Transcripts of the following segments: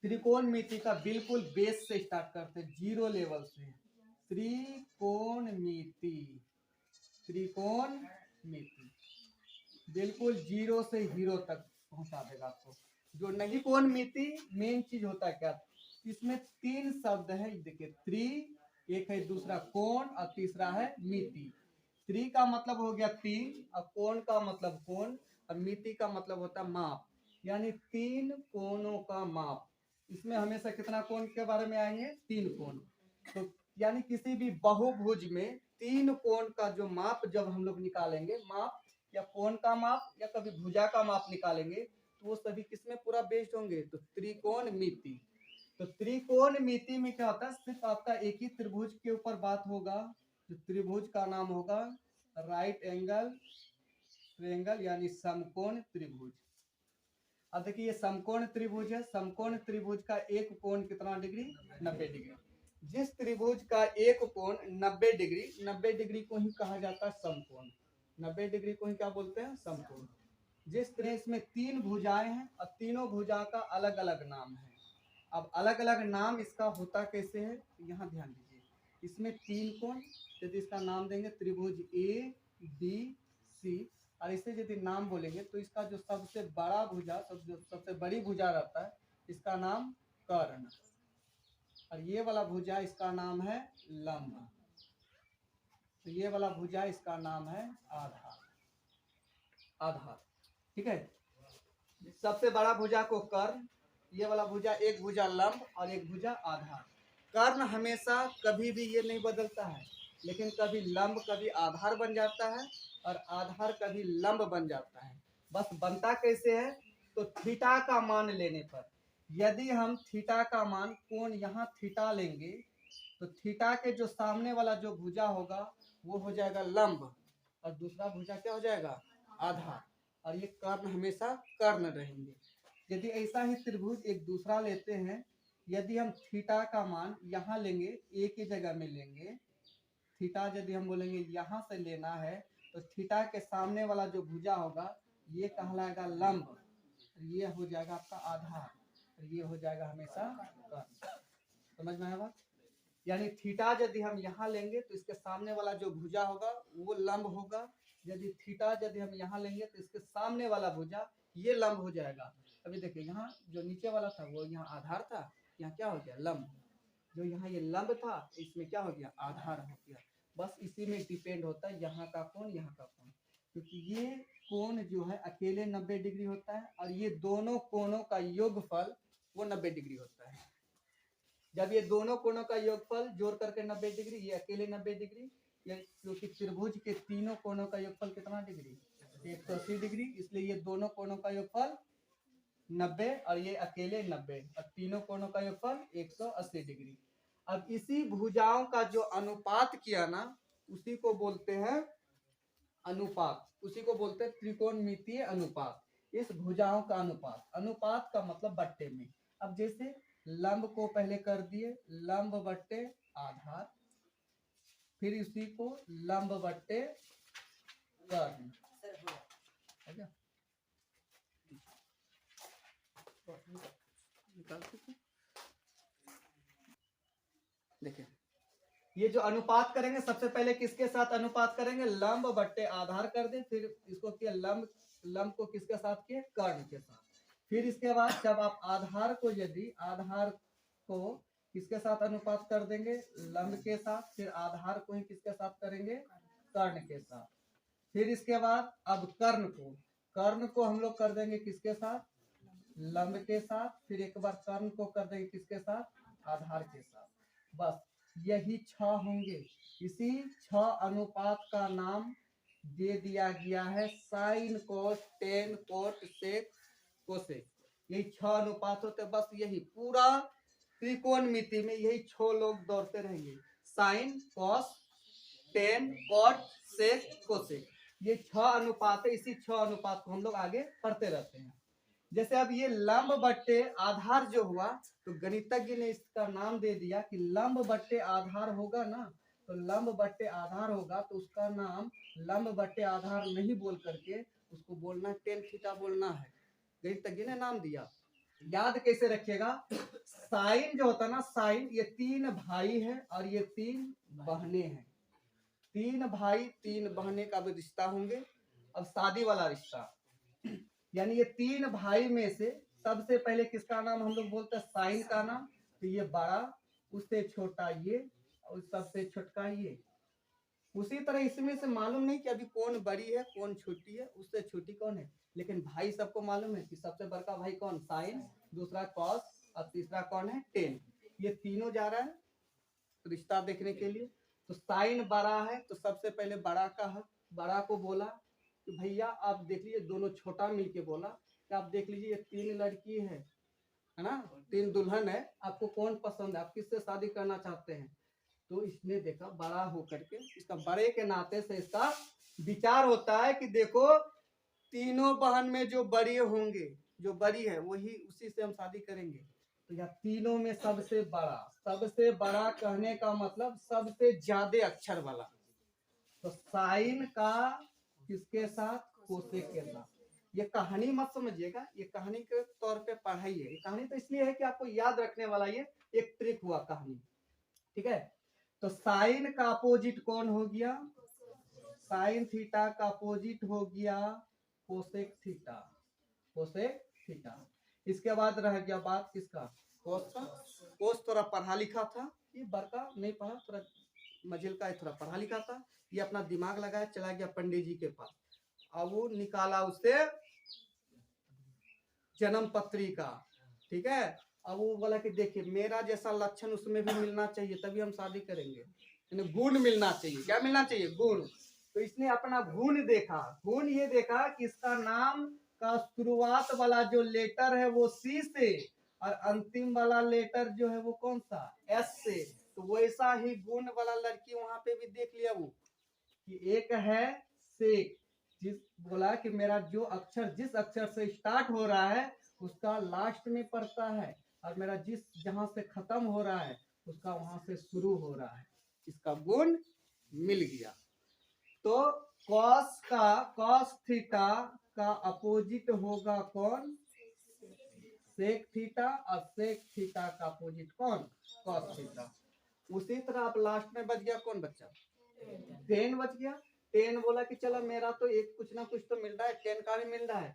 त्रिकोणमिति का बिल्कुल बेस से स्टार्ट करते हैं, जीरो लेवल से। त्रिकोणमिति, त्रिकोणमिति बिल्कुल जीरो से हीरो तक पहुंचा देगा आपको। जो नहीं त्रिकोणमिति मेन चीज होता है क्या, इसमें तीन शब्द है, देखिए त्रि एक है, दूसरा कोण और तीसरा है मिति। त्रि का मतलब हो गया तीन, और कोण का मतलब कोण, और मिति का मतलब होता है माप, यानी तीन कोणों का माप। इसमें हमेशा कितना कोण के बारे में आएंगे, तीन कोण। तो यानी किसी भी बहुभुज में तीन कोण का जो माप जब हम लोग निकालेंगे, माप या कोण का माप या कभी भुजा का माप निकालेंगे, तो वो सभी किसमें पूरा बेस्ड होंगे, तो त्रिकोणमिति। तो त्रिकोणमिति में क्या होता है, सिर्फ आपका एक ही त्रिभुज के ऊपर बात होगा, जो त्रिभुज का नाम होगा राइट एंगल ट्रायंगल, यानी समकोण त्रिभुज। अब देखिए ये समकोण त्रिभुज है, समकोण त्रिभुज का एक कोण कितना डिग्री, 90 डिग्री। जिस त्रिभुज का एक कोण 90 डिग्री, 90 डिग्री को ही कहा जाता है समकोण। 90 डिग्री को ही क्या बोलते हैं, समकोण। जिस तरह इसमें तीन भुजाएं हैं और तीनों भुजा का अलग अलग नाम है। अब अलग अलग नाम इसका होता कैसे है, यहाँ ध्यान दीजिए। इसमें तीन कोण, यदि इसका नाम देंगे त्रिभुज ए बी सी, और इसे यदि नाम बोलेंगे तो इसका जो सबसे बड़ा भुजा, सबसे बड़ी भुजा रहता है, इसका नाम कर्ण, और ये वाला भुजा इसका नाम है लंब, तो ये वाला भुजा इसका नाम है आधार। आधार, ठीक है। सबसे बड़ा भुजा को कर्ण, ये वाला भुजा, एक भुजा लंब और एक भुजा आधार। कर्ण हमेशा कभी भी ये नहीं बदलता है, लेकिन कभी लंब कभी आधार बन जाता है, और आधार कभी लंब बन जाता है। बस बनता कैसे है, तो थीटा का मान लेने पर, यदि हम थीटा का मान कोण यहाँ थीटा लेंगे, तो थीटा के जो सामने वाला जो भुजा होगा वो हो जाएगा लंब, और दूसरा भुजा क्या हो जाएगा, आधार, और ये कर्ण हमेशा कर्ण रहेंगे। यदि ऐसा ही त्रिभुज एक दूसरा लेते हैं, यदि हम थीटा का मान यहाँ लेंगे, एक ही जगह में लेंगे, थीटा यदि हम बोलेंगे यहाँ से लेना है, तो थीटा के सामने वाला जो भुजा होगा ये कहलाएगा लंब, ये हो जाएगा आपका आधार, ये हो जाएगा हमेशा कर्ण। समझ में आया बात। यानी थीटा यदि हम यहाँ लेंगे तो इसके सामने वाला जो भुजा होगा वो लंब होगा, यदि थीटा यदि हम यहाँ लेंगे तो इसके सामने वाला भुजा ये लंब हो जाएगा। अभी देखिए यहाँ जो नीचे वाला था वो यहाँ आधार था, यहाँ क्या हो गया लंब, जो यहाँ ये लंब था इसमें क्या हो गया, आधार हो गया। बस इसी में डिपेंड होता है यहाँ का कोण यहाँ का कोण, क्योंकि ये कोण जो है अकेले 90 डिग्री होता है, और ये दोनों कोणों का योगफल वो 90 डिग्री होता है। जब ये दोनों कोणों का योगफल जोड़ करके 90 डिग्री, ये अकेले 90 डिग्री, क्योंकि त्रिभुज के तीनों कोणों का योगफल कितना डिग्री, 180 डिग्री, इसलिए ये दोनों कोणों का योगफल 90 और ये अकेले 90, और तीनों कोणों का योगफल 180 डिग्री। अब इसी भुजाओं का जो अनुपात किया ना, उसी को बोलते हैं अनुपात, उसी को बोलते हैं त्रिकोणमितीय अनुपात। इस भुजाओं का अनुपात, अनुपात का मतलब बट्टे में। अब जैसे लंब को पहले कर दिए लंब बट्टे आधार, फिर उसी को लंब बट्टे कर्ण, देखिए ये जो अनुपात करेंगे, सबसे पहले किसके साथ अनुपात करेंगे, लंब बट्टे आधार कर दे, फिर इसको किया लंब को किसके साथ किए, कर्ण के साथ। फिर इसके बाद जब आप आधार को, यदि आधार को किसके साथ अनुपात कर देंगे, लंब के साथ, फिर आधार को ही किसके साथ करेंगे, कर्ण के साथ। फिर इसके बाद अब कर्ण को हम लोग कर देंगे किसके साथ, लंब के साथ, फिर एक बार कर्ण को कर देंगे किसके साथ, आधार के साथ। बस यही 6 होंगे। इसी 6 अनुपात का नाम दे दिया गया है sine cos tan cot sec cosec. यही 6 अनुपात होते, बस यही पूरा त्रिकोणमिति में यही 6 लोग दौड़ते रहेंगे, sine cos tan cot sec cosec. ये 6 अनुपात है, इसी 6 अनुपात को हम लोग आगे पढ़ते रहते हैं। जैसे अब ये लंब बट्टे आधार जो हुआ, तो गणितज्ञ ने इसका नाम दे दिया कि लंब बट्टे आधार होगा ना, तो लंब बट्टे आधार होगा तो उसका नाम लंब बट्टे आधार नहीं बोल करके उसको बोलना टेन थीटा बोलना है। गणितज्ञ ने नाम दिया। याद कैसे रखिएगा, साइन जो होता है ना, साइन, ये 3 भाई है और ये 3 बहनें हैं। 3 भाई 3 बहनें का भी रिश्ता होंगे। अब शादी वाला रिश्ता, यानी ये 3 भाई में से सबसे पहले किसका नाम हम लोग बोलते हैं, साइन का नाम। तो ये बड़ा, उससे छोटा ये, और सबसे छोटका ये। उसी तरह इसमें से मालूम नहीं कि अभी कौन बड़ी है कौन छोटी है, उससे छोटी कौन है, लेकिन भाई सबको मालूम है कि सबसे बड़का भाई कौन, साइन, दूसरा कॉस, और तीसरा कौन है, टेन। ये तीनों जा रहा है रिश्ता देखने के लिए। तो साइन बड़ा है तो सबसे पहले बड़ा का है, बड़ा को बोला कि भैया आप देख लीजिए, दोनों छोटा मिलके बोला कि आप देख लीजिए ये 3 लड़की है ना, 3 दुल्हन है, आपको कौन पसंद है, आप किससे शादी करना चाहते हैं। तो इसने देखा बड़ा होकर के, इसका बड़े के नाते से इसका विचार होता है कि देखो तीनों बहन में जो बड़ी होंगे, जो बड़ी है वही, उसी से हम शादी करेंगे। तो यह तीनों में सबसे बड़ा कहने का मतलब सबसे ज्यादा अक्षर वाला। तो साइन का किसके साथ, कोसेक के साथ। ये कहानी मत समझिएगा, ये कहानी के तौर पे पढ़ाई है। ये कहानी तो इसलिए है कि आपको याद रखने वाला ये एक ट्रिक हुआ कहानी, ठीक है। तो साइन का अपोजिट कौन हो गया, साइन थीटा का अपोजिट हो गया कोसेक थीटा, कोसेक थीटा। इसके बाद रह गया बात किसका, कोस का। कोस थोड़ा पढ़ा लिखा था, ये बड़का नहीं पढ़ा, थोड़ा मझिल का थोड़ा पढ़ा लिखा था। ये अपना दिमाग लगाया, चला गया पंडित जी के पास। अब वो निकाला उससे जन्म पत्रिका, ठीक है। अब वो बोला कि देखिए मेरा जैसा लक्षण उसमें भी मिलना चाहिए, तभी हम शादी करेंगे, यानी गुण मिलना चाहिए। क्या मिलना चाहिए, गुण। तो इसने अपना गुण देखा, गुण ये देखा कि इसका नाम का शुरुआत वाला जो लेटर है वो सी से, और अंतिम वाला लेटर जो है वो कौन सा, एस से। तो वैसा ही गुण वाला लड़की वहां पे भी देख लिया वो, कि एक है से, जिस बोला कि मेरा जो अक्षर जिस अक्षर से स्टार्ट हो रहा है उसका लास्ट में पड़ता है, और मेरा जिस जहां से खत्म हो रहा है उसका वहां से शुरू हो रहा है। इसका गुण मिल गया। तो कॉस थीटा का अपोजिट होगा कौन, सेक थीटा, और सेक थीटा का अपोजिट कौन, कॉस थीटा। उसी तरह आप लास्ट में बच गया कौन बच्चा, 10 बच गया। 10 बोला कि चलो मेरा तो एक कुछ ना कुछ तो मिल रहा है, 10 का भी मिल रहा है,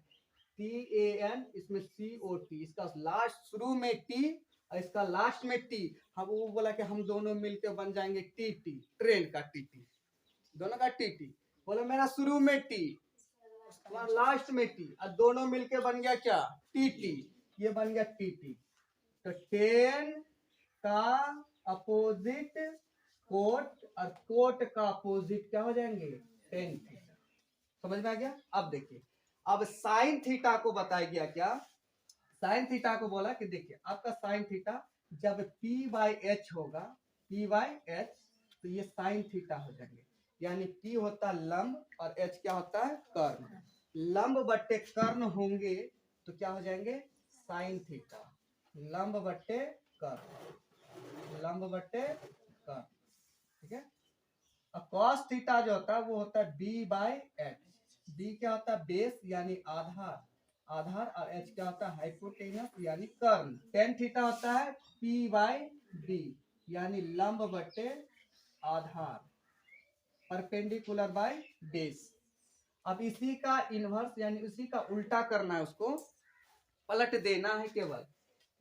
TAN, इसमें COT, इसका लास्ट शुरू में T और इसका लास्ट में T। हम वो बोला कि हम दोनों मिलकर बन जाएंगे TT, ट्रेन का TT, दोनों का TT। बोला मेरा शुरू में T, लास्ट में T, और दोनों मिलके बन गया क्या, TT, ये बन गया TT। तो 10 का अपोजिट कोट, और कोट का अपोजिट क्या हो जाएंगे, टेन थीटा। समझ में आ गया। अब देखिए, अब साइन थीटा को बताया गया क्या, साइन थीटा को बोला कि देखिए आपका साइन थीटा जब P/H होगा, P/H, तो ये साइन थीटा हो जाएंगे। यानी P होता है लंब और H क्या होता है, कर्ण। लंब बट्टे कर्ण होंगे तो क्या हो जाएंगे, साइन थीटा। लंब बट्टे कर्ण, लंब बट्टे कर्ण, ठीक है। अब कॉस थीटा जो होता है वो होता है B/H। B क्या होता है, बेस यानी आधार, आधार, और H क्या होता है, हाइपोटेनस यानी कर्ण। टेन थीटा होता है P/D यानी लंब बट्टे आधार, परपेंडिकुलर बाय बेस। अब इसी का इनवर्स यानी उसी का उल्टा करना है, उसको पलट देना है। केवल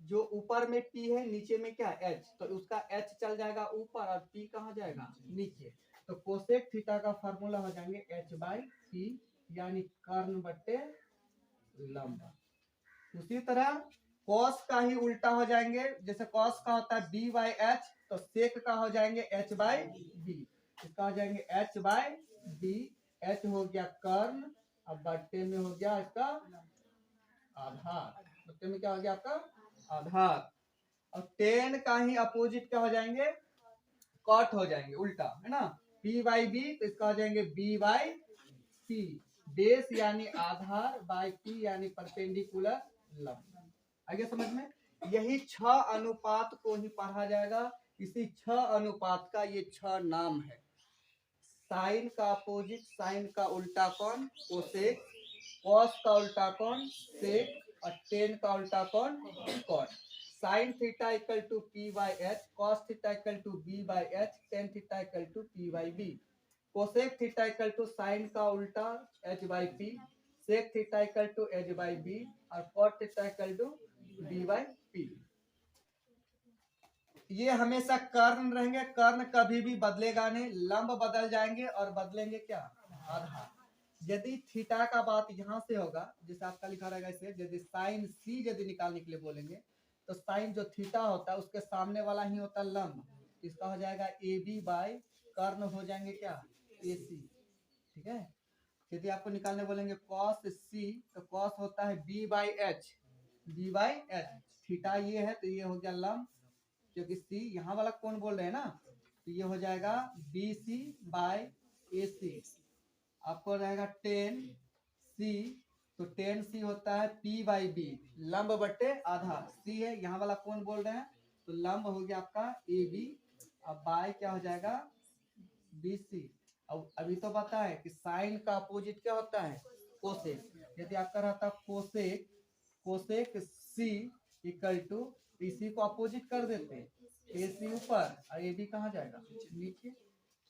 जो ऊपर में P है नीचे में क्या H, तो उसका H चल जाएगा ऊपर और P कहाँ जाएगा, नीचे। तो कोसेक थीटा का फार्मूला हो जाएंगे H/P यानी कर्ण बट्टे लंब। उसी तरह कॉस का ही उल्टा हो जाएंगे, जैसे कॉस का होता है B/H, तो सेक का हो जाएंगे H/B, इसका हो जाएंगे H/B। H हो गया कर्ण, अब बट्टे में हो गया इसका आधार, बट्टे में क्या हो गया आपका आधार। और 10 का ही अपोजिट क्या हो जाएंगे, कॉट हो जाएंगे, उल्टा है ना, P/B, तो इसका हो जाएंगे B/P, बेस यानी आधार, बाय P यानी परपेंडिकुलर लंब। आगे समझ में। यही 6 अनुपात को ही पढ़ा जाएगा। इसी 6 अनुपात का ये 6 नाम है। साइन का अपोजिट, साइन का उल्टा कौन, कोसेक, कॉस का उल्टा कौन, सेक, और टेन का उल्टा कौन, cot. Sine theta equal to P by H, cos theta equal to B by H, tan theta equal to P by B, cosec theta equal to sine का उल्टा H by P, sec theta equal to H by B, और cot theta equal to B by P. ये हमेशा कर्ण रहेंगे, कर्ण कभी भी बदलेगा नहीं, लंब बदल जाएंगे और बदलेंगे क्या, आधार। यदि थीटा का बात यहाँ से होगा, जैसे आपका लिखा रहेगा इसे, यदि साइन सी यदि निकालने के लिए बोलेंगे तो साइन जो थीटा होता है उसके सामने वाला ही होता है लंब, इसका हो जाएगा ए बी बाई कर्ण हो जाएंगे क्या, ए सी। ठीक है, यदि आपको निकालने बोलेंगे कॉस सी तो कॉस होता है B by H, B by H, theta ये है तो ये हो गया लंब, क्योंकि सी यहाँ वाला कौन बोल रहे हैं ना, तो ये हो जाएगा बी सी बाई ए सी। आपको रहेगा टेन सी, तो टेन सी होता है पी बाई बी, लंब बटे आधार, सी है यहाँ वाला कौन बोल रहे हैं, तो लंब हो गया आपका ए बी, अब बाई क्या हो जाएगा बी सी। अब अभी तो पता है कि साइन का अपोजिट क्या होता है, कोसेक। यदि आपका रहता cosec, cosec C equal to, इसी को अपोजिट कर देते हैं, ए सी ऊपर और ए बी कहाँ जाएगा नीचे।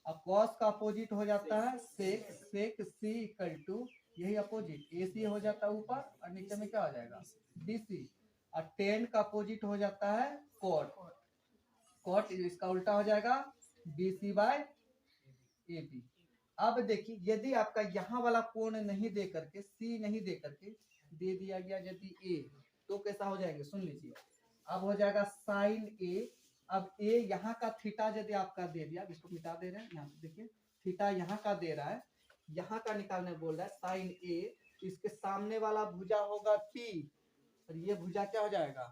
अब कॉस का अपोजिट हो जाता है सेक, सेक सी इक्वल टू, यही अपोजिट ए सी हो जाता है ऊपर और नीचे में क्या हो जाएगा डी सी, और टेन का अपोजिट हो जाता है कॉट, कॉट इसका उल्टा हो जाएगा B C by A B. अब देखिए यदि आपका यहाँ वाला कोण नहीं दे करके, सी नहीं दे करके दे दिया गया यदि ए, तो कैसा हो जाएंगे सुन लीजिए, अब हो जाएगा साइन ए। अब ए यहाँ का थीटा यदि आपका दे दिया, इसको मिटा दे रहे हैं, यहाँ देखिए थीटा यहाँ का दे रहा है, यहाँ का निकालने बोल रहा है साइन ए, इसके सामने वाला भुजा होगा पी और ये भुजा क्या हो जाएगा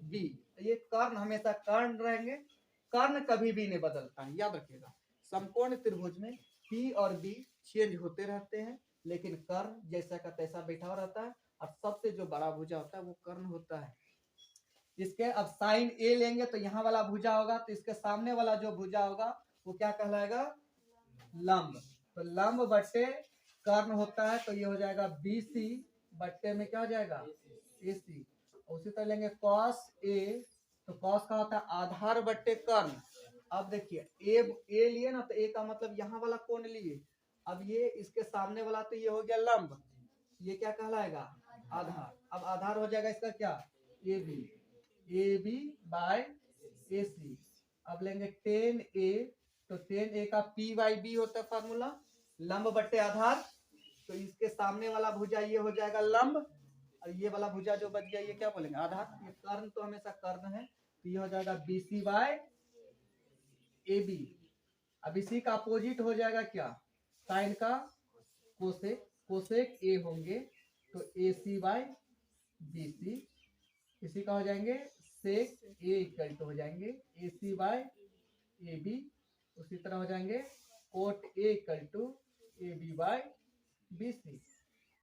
बी। ये कर्ण हमेशा कर्ण रहेंगे, कर्ण कभी भी नहीं बदलता है, याद रखिएगा। समकोण त्रिभुज में पी और बी चेंज होते रहते हैं, लेकिन कर्ण जैसा का तैसा बैठा हुआ रहता है, और सबसे जो बड़ा भुजा होता है वो कर्ण होता है। इसके अब साइन ए लेंगे तो यहाँ वाला भुजा होगा, तो इसके सामने वाला जो भुजा होगा वो क्या कहलाएगा, लंब। तो लंब बट्टे कर्ण होता है, तो ये हो जाएगा बी सी बट्टे में क्या हो जाएगा ए सी। उसी तरह लेंगे कॉस ए, तो कॉस का होता है आधार बट्टे कर्ण। अब देखिए ए लिए ना, तो ए का मतलब यहाँ वाला कोण लिए, अब ये इसके सामने वाला तो ये हो गया लंब, ये क्या कहलाएगा आधार। अब आधार हो जाएगा इसका क्या ए बी बाय ए सी। अब लेंगे टेन ए, तो टेन ए का पी बाई बी होता है फार्मूला, लंब बट्टे आधार, तो इसके सामने वाला भुजा ये हो जाएगा लंब, और ये वाला भुजा जो बच गया ये क्या बोलेंगे आधार। ये कर्ण तो हमेशा कर्ण है, तो ये हो जाएगा B C by A B. अब इसी का अपोजिट हो जाएगा क्या, साइन का कोसेक, कोसेक ए होंगे तो ए सी बाय बी सी, इसी का हो जाएंगे सेक ए इक्वल टू हो जाएंगे ए सी बाय ए बी, उसी तरह हो जाएंगे cot A equal to A B by B C.